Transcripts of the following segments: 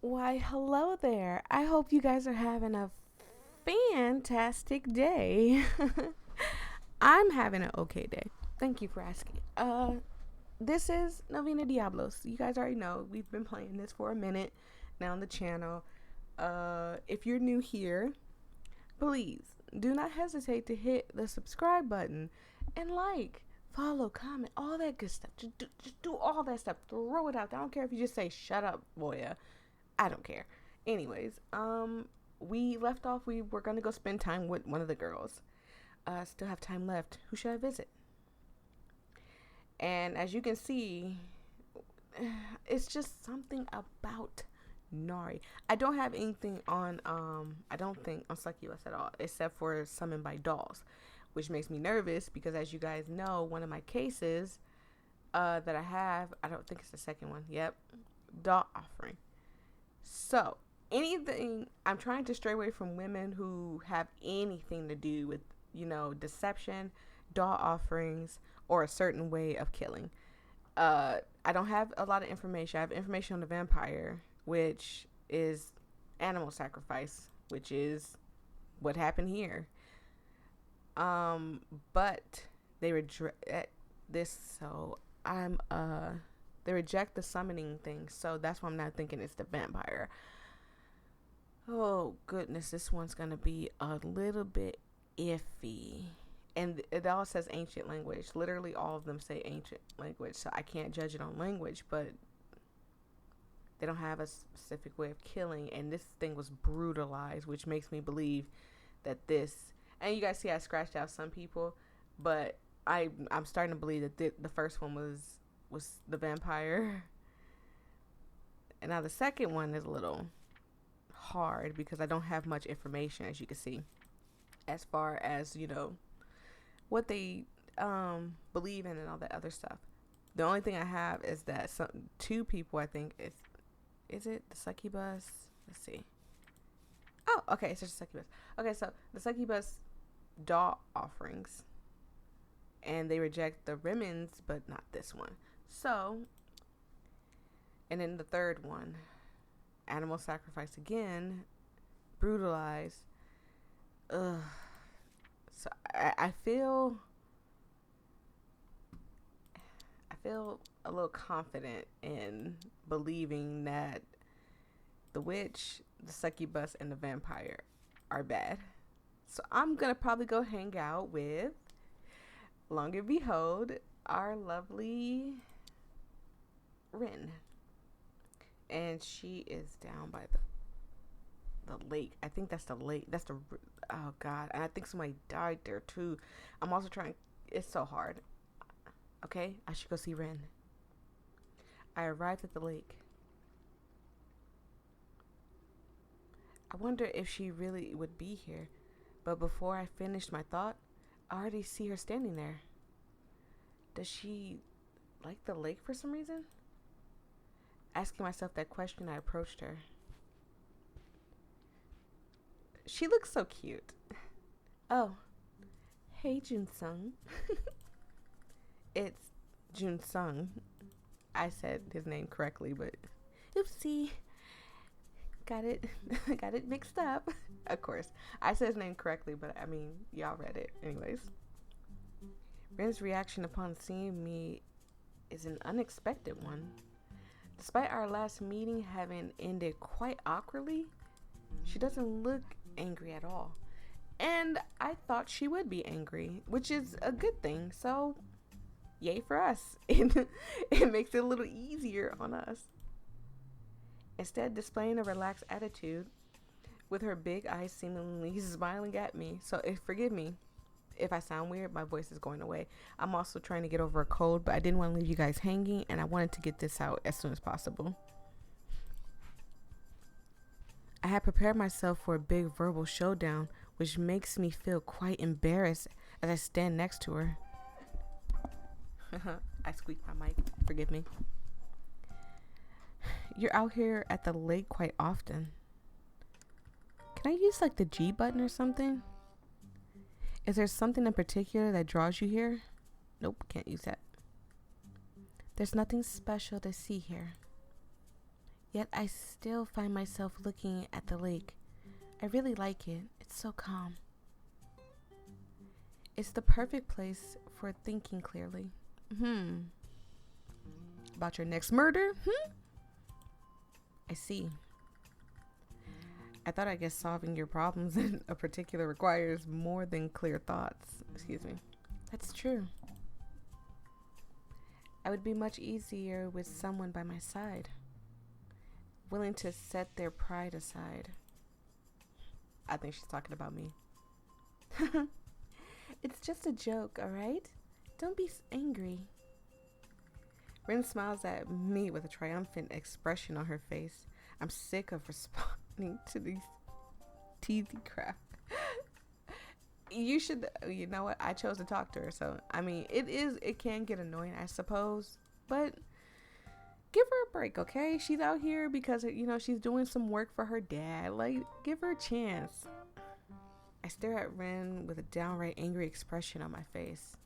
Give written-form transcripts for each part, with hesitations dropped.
Why, hello there. I hope you guys are having a fantastic day. I'm having an okay day. Thank you for asking. This is Novena Diabolos. You guys already know we've been playing this for a minute now on the channel. If you're new here, please do not hesitate to hit the subscribe button and follow, comment, all that good stuff. Just do all that stuff. Throw it out. I don't care if you just say shut up, boya. I don't care. Anyways, we left off. We were gonna go spend time with one of the girls. Still have time left. Who should I visit? And as you can see, it's just something about Nari. I don't have anything on I don't think on Succubus at all, except for Summoned by Dolls, which makes me nervous because as you guys know, one of my cases that I have, I don't think it's the second one. Yep. Doll offering. So anything, I'm trying to stray away from women who have anything to do with, deception, doll offerings, or a certain way of killing. I don't have a lot of information. I have information on the vampire, which is animal sacrifice, which is what happened here. But they reject this, so they reject the summoning thing, so that's why I'm not thinking it's the vampire. Oh goodness, this one's gonna be a little bit iffy. And it all says ancient language. Literally all of them say ancient language, so I can't judge it on language, but they don't have a specific way of killing, and this thing was brutalized, which makes me believe that this, and you guys see I scratched out some people, but I'm starting to believe that the first one was the vampire. And now the second one is a little hard because I don't have much information, as you can see, as far as what they believe in and all that other stuff. The only thing I have is that two people, I think, is it the succubus? Let's see. Oh, okay, it's just succubus. Okay, so the succubus doll offerings, and they reject the remnants, but not this one. So, and then the third one, animal sacrifice again, brutalized. Ugh. So I feel a little confident in believing that the witch, the succubus, and the vampire are bad. So I'm gonna probably go hang out with, long and behold, our lovely Rin. And she is down by the lake. I think that's the lake. That's the, oh God. And I think somebody died there too. I'm also trying, it's so hard. Okay, I should go see Ren. I arrived at the lake. I wonder if she really would be here. But before I finished my thought, I already see her standing there. Does she like the lake for some reason? Asking myself that question, I approached her. She looks so cute. Oh, hey Junsung. It's Junsung. I said his name correctly, but oopsie. Got it got it mixed up. Of course. I said his name correctly, but I mean, y'all read it. Anyways. Ren's reaction upon seeing me is an unexpected one. Despite our last meeting having ended quite awkwardly, she doesn't look angry at all. And I thought she would be angry, which is a good thing. So, yay for us. It makes it a little easier on us. Instead, displaying a relaxed attitude, with her big eyes seemingly smiling at me. So, forgive me if I sound weird, my voice is going away. I'm also trying to get over a cold, but I didn't want to leave you guys hanging, and I wanted to get this out as soon as possible. I had prepared myself for a big verbal showdown, which makes me feel quite embarrassed as I stand next to her. I squeaked my mic. Forgive me. You're out here at the lake quite often. Can I use the G button or something? Is there something in particular that draws you here? Nope, can't use that. There's nothing special to see here. Yet I still find myself looking at the lake. I really like it. It's so calm. It's the perfect place for thinking clearly. About your next murder? I see. I thought I guess solving your problems in a particular requires more than clear thoughts. Excuse me. That's true. I would be much easier with someone by my side, willing to set their pride aside. I think she's talking about me. It's just a joke, alright? Don't be angry. Rin smiles at me with a triumphant expression on her face. I'm sick of responding to these teasy crap. You know what? I chose to talk to her, so I mean, it can get annoying, I suppose, but give her a break, okay? She's out here because, she's doing some work for her dad. Like, give her a chance. I stare at Rin with a downright angry expression on my face.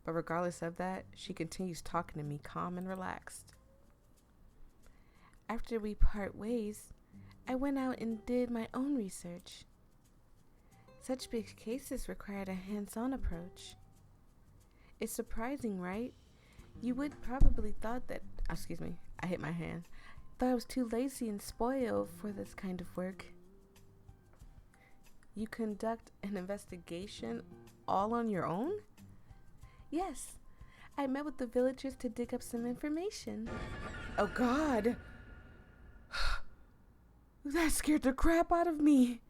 But regardless of that, she continues talking to me, calm and relaxed. After we part ways, I went out and did my own research. Such big cases required a hands-on approach. It's surprising, right? You would probably thought that, excuse me, I hit my hand. Thought I was too lazy and spoiled for this kind of work. You conduct an investigation all on your own? Yes, I met with the villagers to dig up some information. Oh God! That scared the crap out of me.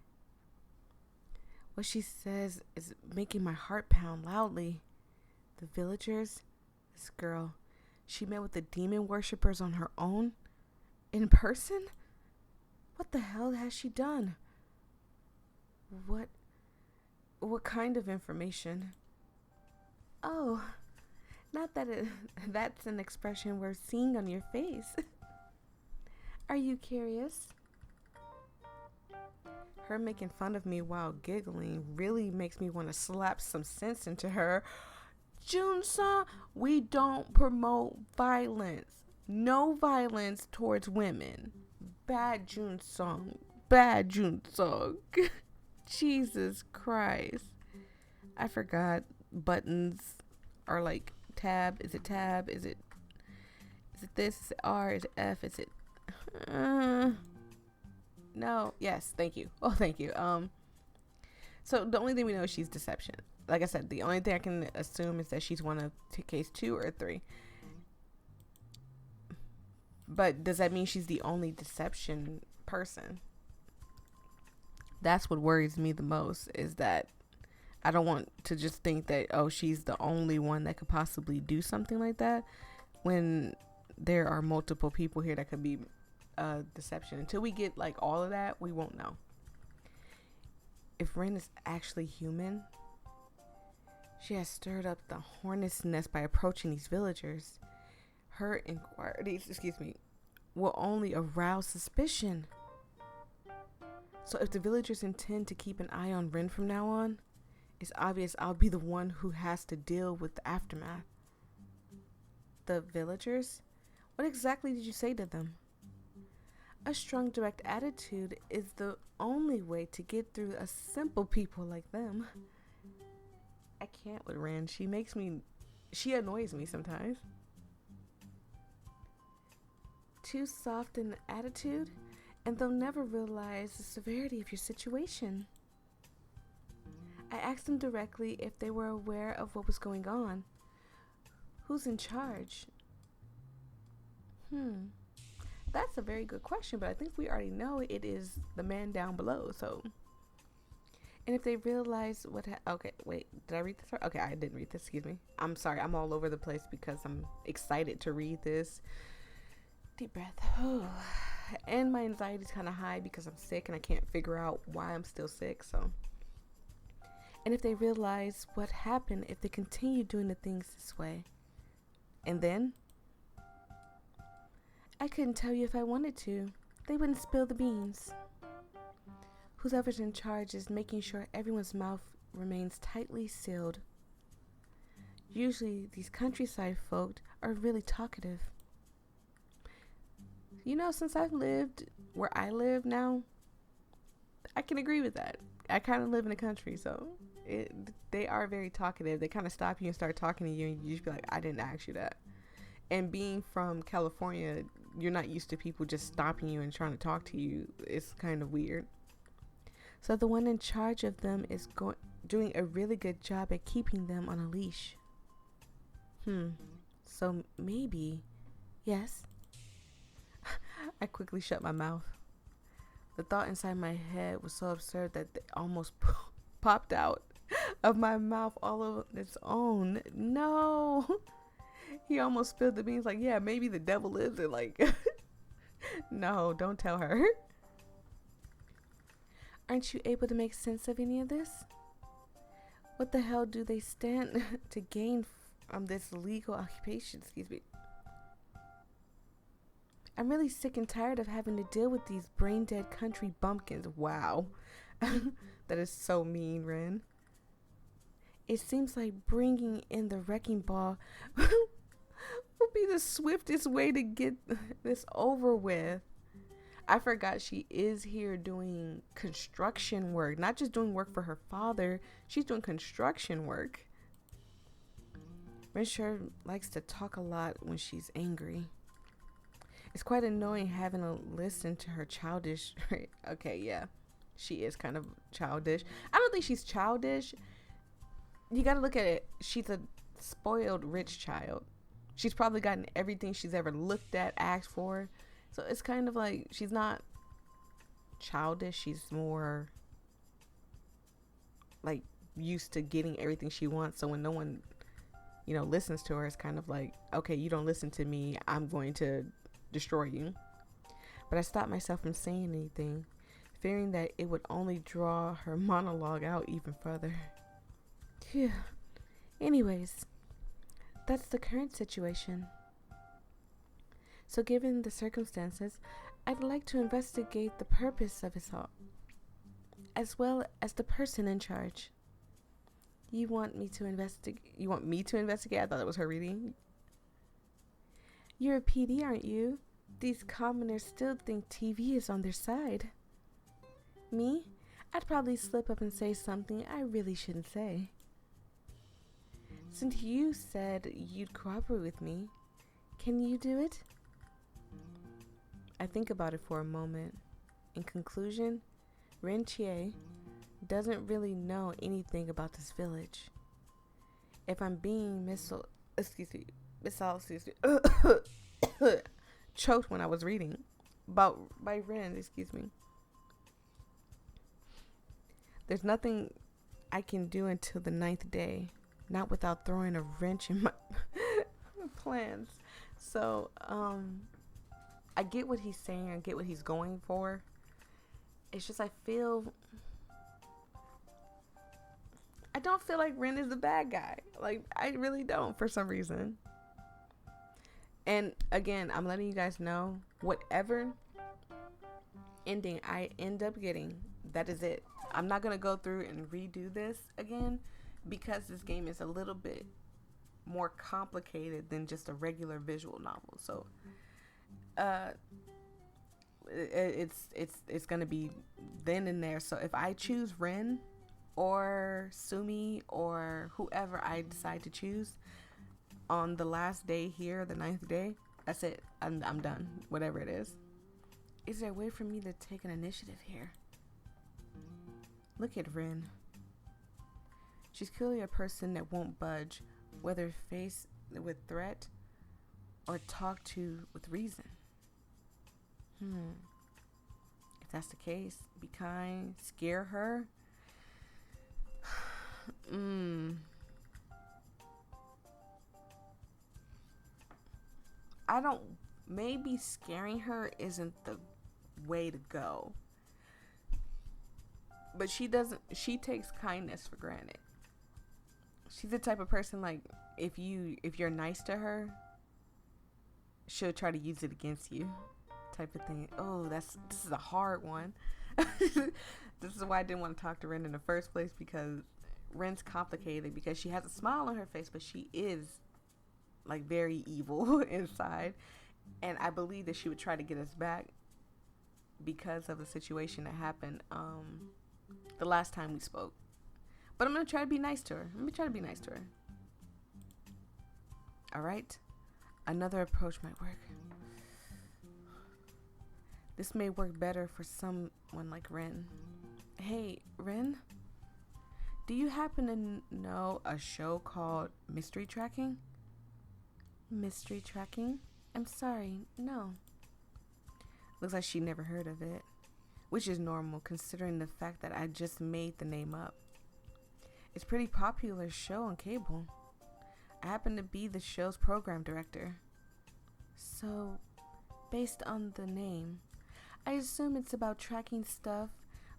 What she says is making my heart pound loudly. The villagers? This girl, she met with the demon worshippers on her own? In person? What the hell has she done? What kind of information? Oh, not that that's an expression we're seeing on your face. Are you curious? Her making fun of me while giggling really makes me want to slap some sense into her. Junsa, we don't promote violence. No violence towards women. Bad Junsong. Bad Junsong. Jesus Christ. I forgot buttons are like tab. Is it tab? Is it this? Is it R? Is it F? Is it no. Yes, thank you. Oh, thank you. So the only thing we know is she's deception. Like I said, the only thing I can assume is that she's one of case 2 or 3. But does that mean she's the only deception person? That's what worries me the most, is that I don't want to just think that, oh, she's the only one that could possibly do something like that, when there are multiple people here that could be deception. Until we get like all of that, we won't know. If Rin is actually human, she has stirred up the hornet's nest by approaching these villagers. Her inquiries, will only arouse suspicion. So if the villagers intend to keep an eye on Rin from now on, it's obvious I'll be the one who has to deal with the aftermath. The villagers? What exactly did you say to them? A strong, direct attitude is the only way to get through a simple people like them. I can't with Rin. She annoys me sometimes. Too soft in attitude, and they'll never realize the severity of your situation. I asked them directly if they were aware of what was going on. Who's in charge? That's a very good question, but I think we already know it is the man down below, so. And if they realize okay, wait, did I read this? Okay, I didn't read this, excuse me. I'm sorry, I'm all over the place because I'm excited to read this. Deep breath. And my anxiety's kind of high because I'm sick and I can't figure out why I'm still sick, so. And if they realize what happened if they continue doing the things this way. And then? I couldn't tell you if I wanted to. They wouldn't spill the beans. Whoever's in charge is making sure everyone's mouth remains tightly sealed. Usually, these countryside folk are really talkative. Since I've lived where I live now, I can agree with that. I kind of live in the country, so they are very talkative. They kind of stop you and start talking to you, and you just be like, I didn't ask you that. And being from California, you're not used to people just stopping you and trying to talk to you. It's kind of weird. So the one in charge of them is doing a really good job at keeping them on a leash. So maybe, yes. I quickly shut my mouth. The thought inside my head was so absurd that it almost popped out of my mouth all on its own. No. He almost spilled the beans like, yeah, maybe the devil lives it. Like, no, don't tell her. Aren't you able to make sense of any of this? What the hell do they stand to gain from this legal occupation? Excuse me. I'm really sick and tired of having to deal with these brain-dead country bumpkins. Wow. That is so mean, Ren. It seems like bringing in the wrecking ball will be the swiftest way to get this over with. I forgot she is here doing construction work. Not just doing work for her father. She's doing construction work. Ren sure likes to talk a lot when she's angry. It's quite annoying having to listen to her childish. Okay, yeah. She is kind of childish. I don't think she's childish. You got to look at it. She's a spoiled rich child. She's probably gotten everything she's ever looked at, asked for. So it's kind of like she's not childish. She's more like used to getting everything she wants. So when no one, listens to her, it's kind of like, okay, you don't listen to me, I'm going to destroy you. But I stopped myself from saying anything, fearing that it would only draw her monologue out even further. Phew. Anyways, that's the current situation. So given the circumstances, I'd like to investigate the purpose of it all, as well as the person in charge. You want me to investigate? I thought that was her reading. You're a PD, aren't you? These commoners still think TV is on their side. Me? I'd probably slip up and say something I really shouldn't say. Since you said you'd cooperate with me, can you do it? I think about it for a moment. In conclusion, Ren Chie doesn't really know anything about this village. If I'm being choked when I was reading by Ren, There's nothing I can do until the 9th day, not without throwing a wrench in my plans. So, I get what he's saying. I get what he's going for. It's just I don't feel like Ren is the bad guy. Like, I really don't for some reason. And again, I'm letting you guys know, whatever ending I end up getting, that is it. I'm not going to go through and redo this again because this game is a little bit more complicated than just a regular visual novel. So, it's going to be then and there. So if I choose Ren or Sumi or whoever I decide to choose on the last day here, the 9th day, that's it. I'm done. Whatever it is. Is there a way for me to take an initiative here? Look at Ren. She's clearly a person that won't budge, whether faced with threat or talked to with reason. If that's the case, be kind, scare her. Maybe scaring her isn't the way to go. But she takes kindness for granted. She's the type of person, like, if you're nice to her, she'll try to use it against you, type of thing. Oh, this is a hard one. This is why I didn't want to talk to Ren in the first place, because Ren's complicated, because she has a smile on her face, but she is, like, very evil inside. And I believe that she would try to get us back because of the situation that happened the last time we spoke. But I'm going to try to be nice to her. Let me try to be nice to her. All right. Another approach might work. This may work better for someone like Ren. Hey, Ren? Do you happen to know a show called Mystery Tracking? Mystery Tracking? I'm sorry, no. Looks like she never heard of it, which is normal considering the fact that I just made the name up. It's a pretty popular show on cable. I happen to be the show's program director. So, based on the name, I assume it's about tracking stuff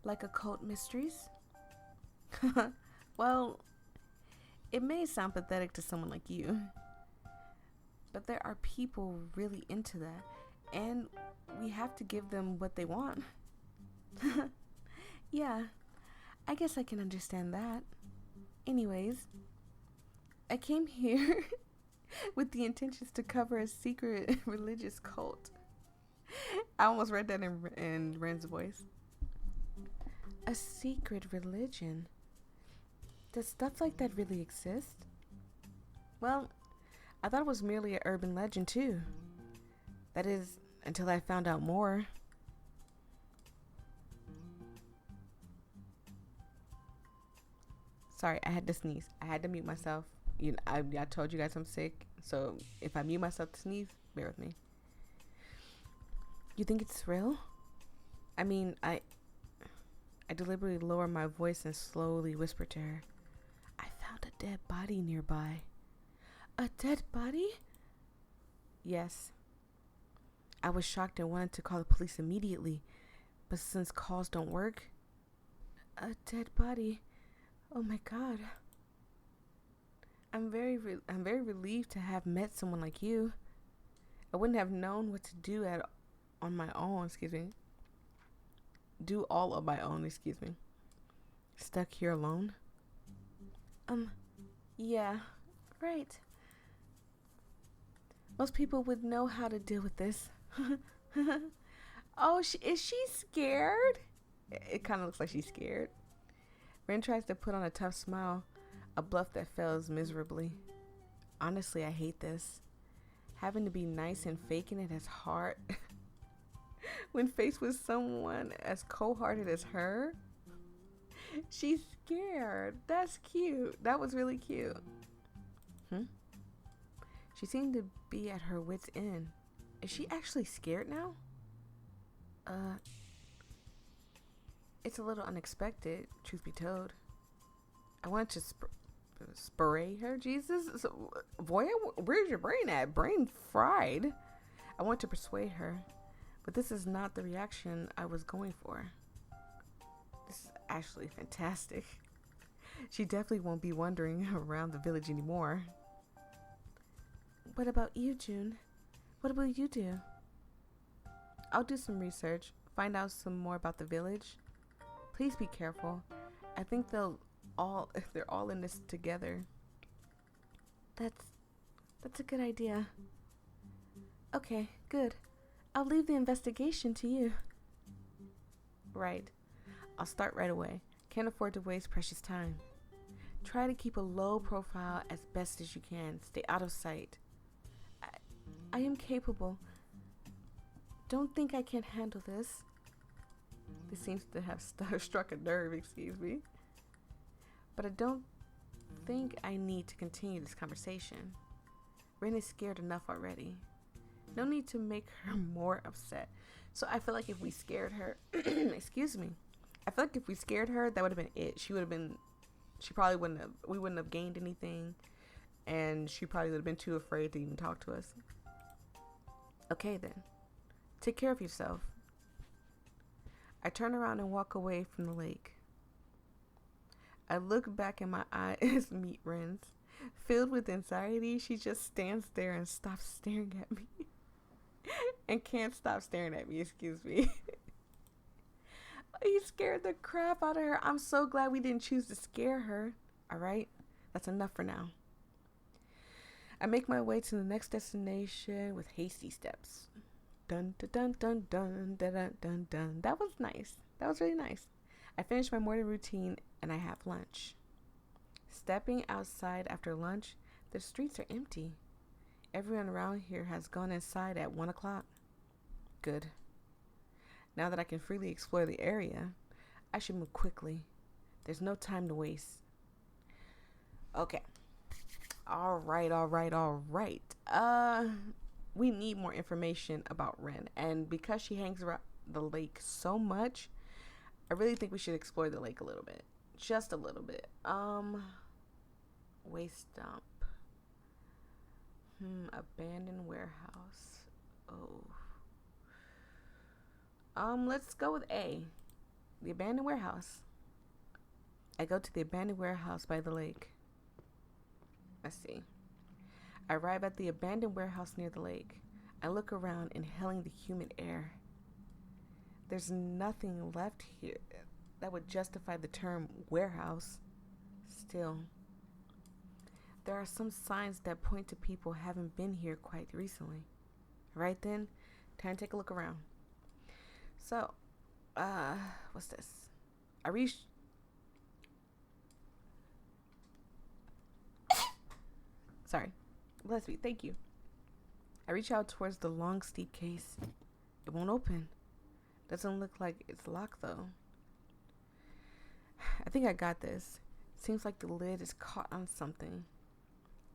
like occult mysteries? Well, it may sound pathetic to someone like you, but there are people really into that, and we have to give them what they want. Yeah, I guess I can understand that. Anyways, I came here with the intentions to cover a secret religious cult. I almost read that in Ren's voice. A secret religion? Does stuff like that really exist? Well, I thought it was merely an urban legend too. That is, until I found out more. Sorry, I had to sneeze. I had to mute myself. I told you guys I'm sick, so if I mute myself to sneeze, bear with me. You think it's real? I mean, I deliberately lower my voice and slowly whisper to her. I found a dead body nearby. A dead body? Yes. I was shocked and wanted to call the police immediately, but since calls don't work, a dead body. Oh my God. I'm very relieved to have met someone like you. I wouldn't have known what to do on my own, do all of my own, Stuck here alone? Yeah, right. Most people would know how to deal with this. Oh, is she scared? It kind of looks like she's scared. Ren tries to put on a tough smile, a bluff that fails miserably. Honestly, I hate this. Having to be nice and faking it is hard. When faced with someone as cold-hearted as her, she's scared. That's cute. That was really cute. She seemed to be at her wit's end. Is she actually scared now? It's a little unexpected, truth be told. I wanted to spray her, Jesus. So, boy, where's your brain at? Brain fried. I want to persuade her, but this is not the reaction I was going for. This is actually fantastic. She definitely won't be wandering around the village anymore. What about you, June? What will you do? I'll do some research, find out some more about the village. Please be careful. I think they're all in this together. That's a good idea. Okay, good. I'll leave the investigation to you. Right. I'll start right away. Can't afford to waste precious time. Try to keep a low profile as best as you can. Stay out of sight. I am capable. Don't think I can't handle this. This seems to have struck a nerve, But I don't think I need to continue this conversation. Ren is scared enough already. No need to make her more upset. So I feel like if we scared her, I feel like if we scared her, that would have been it. We wouldn't have gained anything. And she probably would have been too afraid to even talk to us. Okay then. Take care of yourself. I turn around and walk away from the lake. I look back and my eyes meet Ren's. Filled with anxiety, she just stands there and stops staring at me. And can't stop staring at me, He scared the crap out of her. I'm so glad we didn't choose to scare her. Alright? That's enough for now. I make my way to the next destination with hasty steps. Dun dun dun dun dun dun dun dun dun. That was nice. That was really nice. I finish my morning routine and I have lunch. Stepping outside after lunch, the streets are empty. Everyone around here has gone inside at 1 o'clock. Good. Now that I can freely explore the area, I should move quickly. There's no time to waste. Okay. All right. We need more information about Ren. And because she hangs around the lake so much, I really think we should explore the lake a little bit. Just a little bit. Waste dump. Abandoned warehouse. Oh. Let's go with A. The abandoned warehouse. I go to the abandoned warehouse by the lake. Let's see. I arrive at the abandoned warehouse near the lake. I look around, inhaling the humid air. There's nothing left here that would justify the term warehouse. Still, there are some signs that point to people haven't been here quite recently. Right then, time to take a look around. So, what's this? I reached... Sorry. Bless me. Thank you. I reach out towards the long, steep case. It won't open. Doesn't look like it's locked, though. I think I got this. Seems like the lid is caught on something.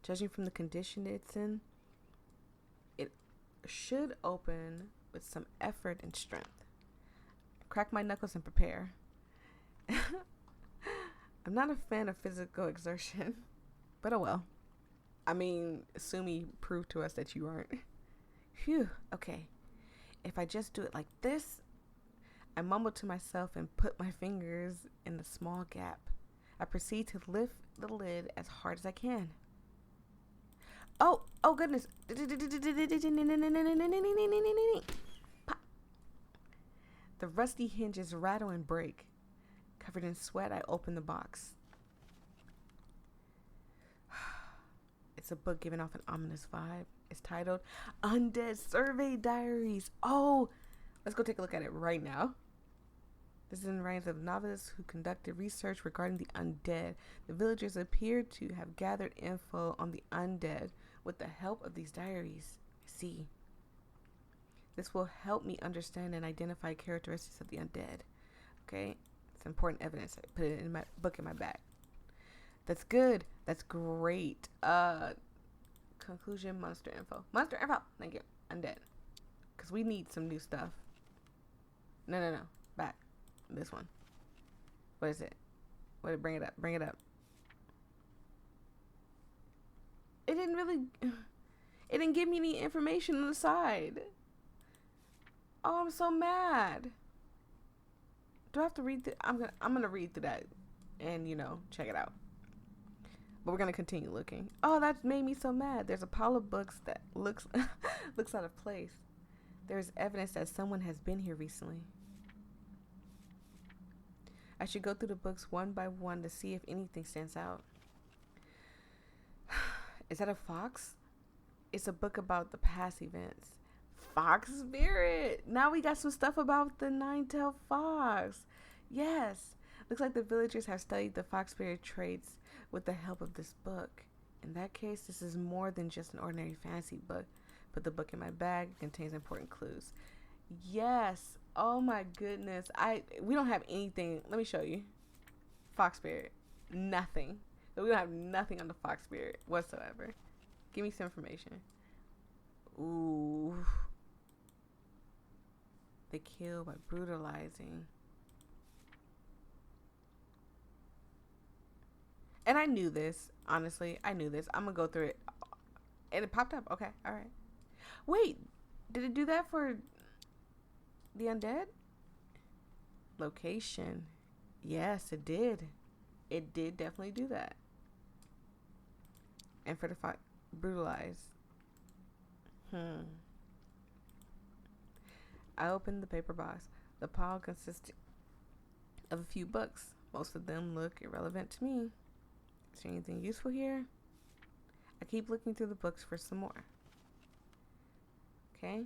Judging from the condition it's in, it should open with some effort and strength. Crack my knuckles and prepare. I'm not a fan of physical exertion, but oh well. I mean, Sumi proved to us that you aren't. Phew, okay. If I just do it like this, I mumble to myself and put my fingers in the small gap. I proceed to lift the lid as hard as I can. Oh goodness. Pop. The rusty hinges rattle and break. Covered in sweat, I open the box. It's a book giving off an ominous vibe. It's titled Undead Survey Diaries. Oh, let's go take a look at it right now. This is in the writings of novelists who conducted research regarding the undead. The villagers appear to have gathered info on the undead with the help of these diaries. See, this will help me understand and identify characteristics of the undead. Okay, it's important evidence. I put it in my book in my bag. That's good. That's great. Conclusion, monster info. Monster info. Thank you. Undead. Because we need some new stuff. No. Back. This one. What is it? What? Bring it up. Bring it up. It didn't really... It didn't give me any information on the side. Oh, I'm so mad. Do I have to read I'm gonna read through that and, check it out. But we're going to continue looking. Oh, that made me so mad. There's a pile of books that looks out of place. There's evidence that someone has been here recently. I should go through the books one by one to see if anything stands out. Is that a fox? It's a book about the past events. Fox spirit. Now we got some stuff about the nine-tailed fox. Yes. Looks like the villagers have studied the fox spirit traits with the help of this book. In that case, this is more than just an ordinary fantasy book. Put the book in my bag. It contains important clues. Yes. Oh my goodness. We don't have anything. Let me show you. Fox spirit. Nothing. We don't have nothing on the fox spirit whatsoever. Give me some information. Ooh. They kill by brutalizing. And I knew this, honestly. I knew this. I'm going to go through it. And it popped up. Okay. All right. Wait. Did it do that for the undead? Location. Yes, it did. It did definitely do that. And for the brutalize. I opened the paper box. The pile consisted of a few books. Most of them look irrelevant to me. Is there anything useful here? I keep looking through the books for some more. Okay.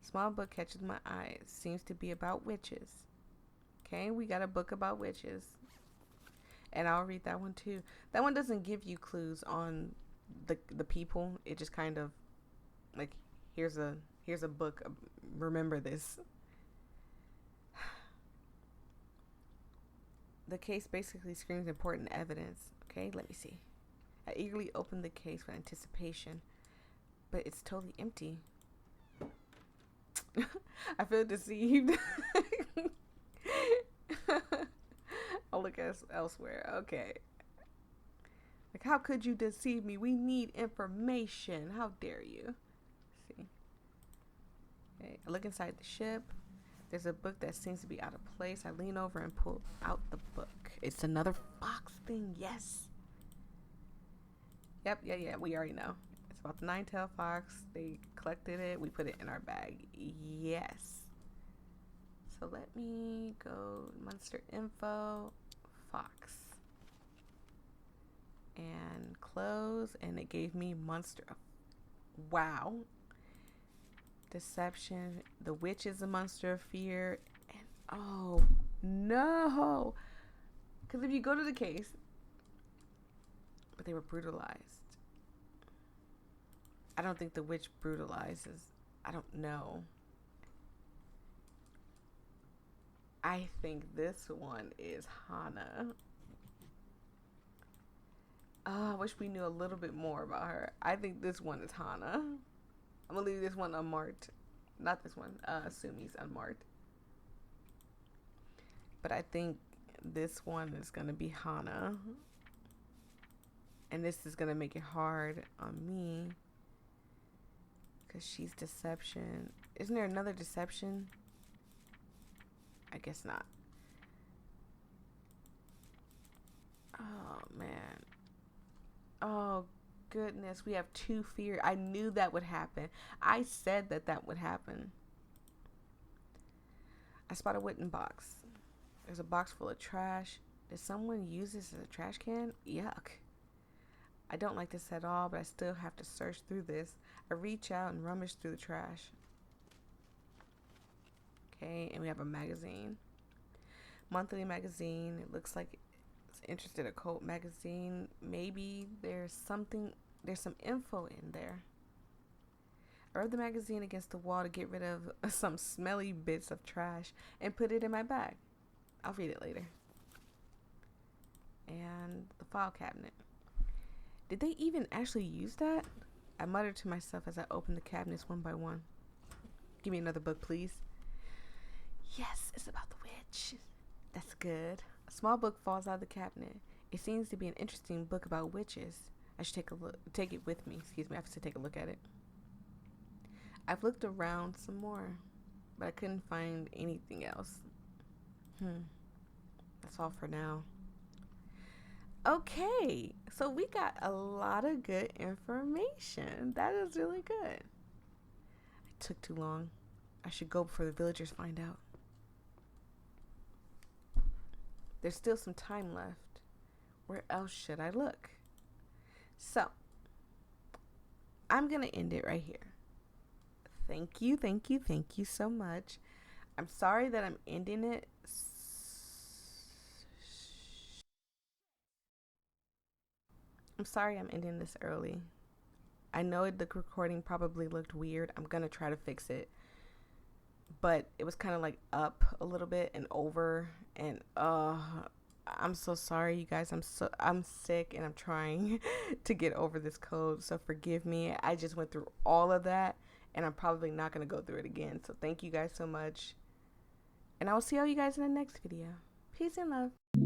Small book catches my eye. Seems to be about witches. Okay, we got a book about witches. And I'll read that one too. That one doesn't give you clues on the people. It just kind of like here's a book. Remember this. The case basically screams important evidence. Okay, let me see. I eagerly opened the case with anticipation, but it's totally empty. I feel deceived. I'll look elsewhere. Okay. Like, how could you deceive me? We need information. How dare you? Let's see. Okay. I look inside the ship. There's a book that seems to be out of place. I lean over and pull out the book. It's another fox thing. Yes. Yep. Yeah. We already know. It's about the nine-tailed fox. They collected it. We put it in our bag. Yes. So let me go monster info, fox, and close, and it gave me monster. Wow. Deception. The witch is a monster of fear. And oh no. Because if you go to the case, but they were brutalized. I don't think the witch brutalizes. I don't know. I think this one is Hannah. Oh, I wish we knew a little bit more about her. I think this one is Hannah. I'm gonna leave this one unmarked. Not this one. Sumi's unmarked. But I think this one is gonna be Hannah. And this is gonna make it hard on me. Because she's deception. Isn't there another deception? I guess not. Oh, man. Oh, goodness. We have two fear. I knew that would happen. I said that would happen. I spot a wooden box. There's a box full of trash. Did someone use this as a trash can? Yuck. I don't like this at all, but I still have to search through this. I reach out and rummage through the trash. Okay, and we have a magazine. Monthly magazine. It looks like it's interested occult magazine. Maybe there's some info in there. I rub the magazine against the wall to get rid of some smelly bits of trash and put it in my bag. I'll read it later. And the file cabinet. Did they even actually use that? I muttered to myself as I opened the cabinets one by one. Give me another book, please. Yes, it's about the witch. That's good. A small book falls out of the cabinet. It seems to be an interesting book about witches. I should take it with me. Excuse me, I have to take a look at it. I've looked around some more, but I couldn't find anything else. That's all for now. Okay, so we got a lot of good information. That is really good. It took too long. I should go before the villagers find out. There's still some time left. Where else should I look? So, I'm going to end it right here. Thank you so much. I'm sorry that I'm ending it. I'm sorry I'm ending this early. I know the recording probably looked weird. I'm going to try to fix it. But it was kind of like up a little bit and over, and I'm so sorry, you guys. I'm sick and I'm trying to get over this cold, so forgive me. I just went through all of that, and I'm probably not going to go through it again. So thank you guys so much, and I will see all you guys in the next video. Peace and love.